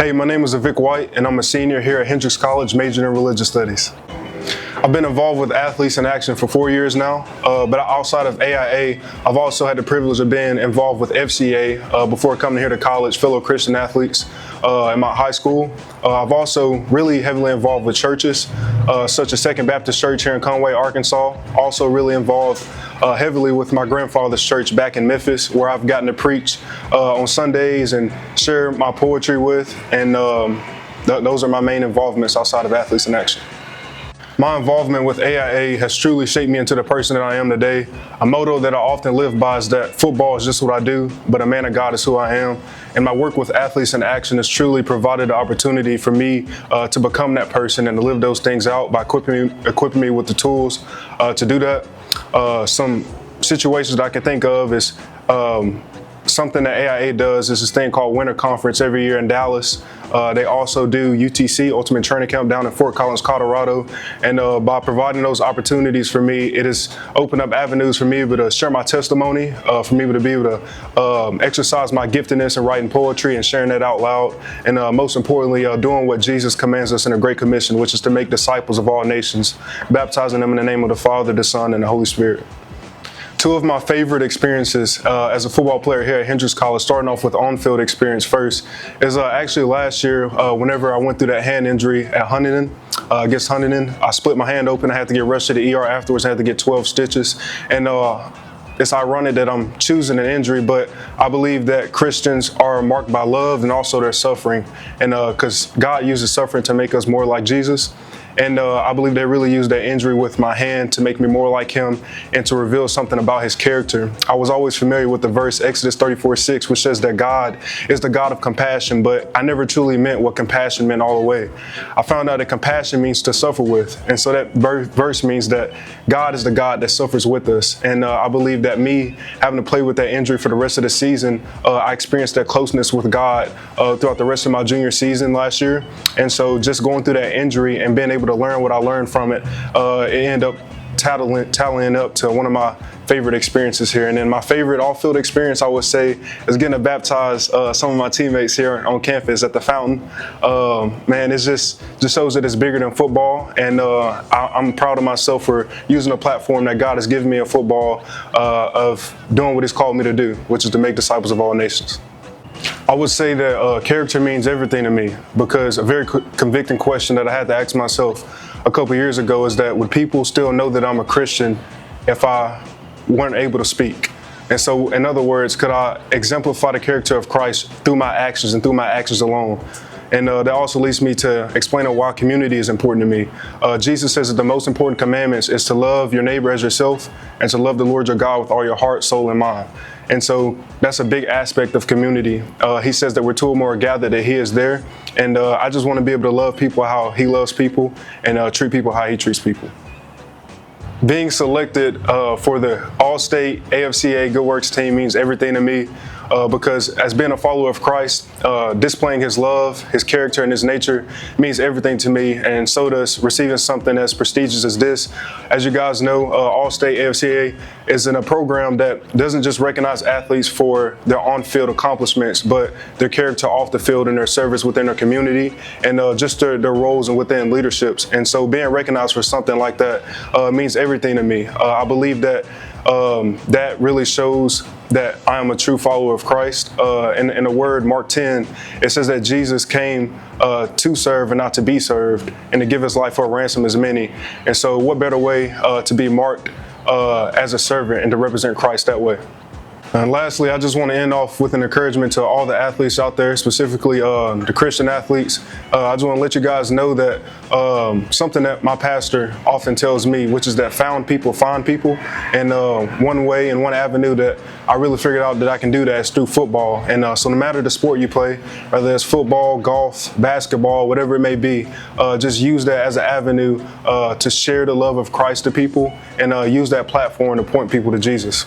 Hey, my name is Auvic White, and I'm a senior here at Hendrix College, majoring in religious studies. I've been involved with Athletes in Action for 4 years now, but outside of AIA, I've also had the privilege of being involved with FCA before coming here to college, fellow Christian athletes in my high school. I've also really heavily involved with churches, such as Second Baptist Church here in Conway, Arkansas. Also really involved heavily with my grandfather's church back in Memphis, where I've gotten to preach on Sundays and share my poetry with, and those are my main involvements outside of Athletes in Action. My involvement with AIA has truly shaped me into the person that I am today. A motto that I often live by is that football is just what I do, but a man of God is who I am. And my work with Athletes in Action has truly provided the opportunity for me to become that person and to live those things out by equipping me with the tools to do that. Some situations that I can think of is something that AIA does is this thing called Winter Conference every year in Dallas. They also do UTC, Ultimate Training Camp, down in Fort Collins, Colorado. And by providing those opportunities for me, it has opened up avenues for me to share my testimony, for me to be able to exercise my giftedness in writing poetry and sharing that out loud. And most importantly, doing what Jesus commands us in the Great Commission, which is to make disciples of all nations, baptizing them in the name of the Father, the Son, and the Holy Spirit. Two of my favorite experiences as a football player here at Hendrix College, starting off with on-field experience first, is actually last year whenever I went through that hand injury at Huntington, against Huntington. I split my hand open. I had to get rushed to the ER afterwards. I had to get 12 stitches. And it's ironic that I'm choosing an injury, but I believe that Christians are marked by love and also their suffering. And because God uses suffering to make us more like Jesus. And I believe they really used that injury with my hand to make me more like him and to reveal something about his character. I was always familiar with the verse Exodus 34:6, which says that God is the God of compassion, but I never truly meant what compassion meant all the way. I found out that compassion means to suffer with. And so that verse means that God is the God that suffers with us. And I believe that me having to play with that injury for the rest of the season, I experienced that closeness with God throughout the rest of my junior season last year. And so just going through that injury and being able to learn what I learned from it, it ended up tallying up to one of my favorite experiences here. And then my favorite off-field experience, I would say, is getting to baptize some of my teammates here on campus at the fountain. Man, it just shows that it's bigger than football, and I'm proud of myself for using a platform that God has given me in football of doing what He's called me to do, which is to make disciples of all nations. I would say that character means everything to me, because a very convicting question that I had to ask myself a couple years ago is that would people still know that I'm a Christian if I weren't able to speak? And so, in other words, could I exemplify the character of Christ through my actions and through my actions alone? And that also leads me to explaining why community is important to me. Jesus says that the most important commandments is to love your neighbor as yourself and to love the Lord your God with all your heart, soul, and mind. And so that's a big aspect of community. He says that we're two or more gathered, that He is there. And I just want to be able to love people how He loves people and treat people how He treats people. Being selected for the All-State AFCA Good Works team means everything to me. Because as being a follower of Christ, displaying His love, His character, and His nature means everything to me, and so does receiving something as prestigious as this. As you guys know, All-State AFCA is in a program that doesn't just recognize athletes for their on-field accomplishments, but their character off the field and their service within their community, and just their roles and within leaderships. And so being recognized for something like that means everything to me. I believe that that really shows that I am a true follower of Christ. In the word Mark 10, it says that Jesus came to serve and not to be served, and to give His life for a ransom as many. And so what better way to be marked as a servant and to represent Christ that way? And lastly, I just want to end off with an encouragement to all the athletes out there, specifically the Christian athletes. I just want to let you guys know that something that my pastor often tells me, which is that found people find people. And one way and one avenue that I really figured out that I can do that is through football. And so no matter the sport you play, whether it's football, golf, basketball, whatever it may be, just use that as an avenue to share the love of Christ to people and use that platform to point people to Jesus.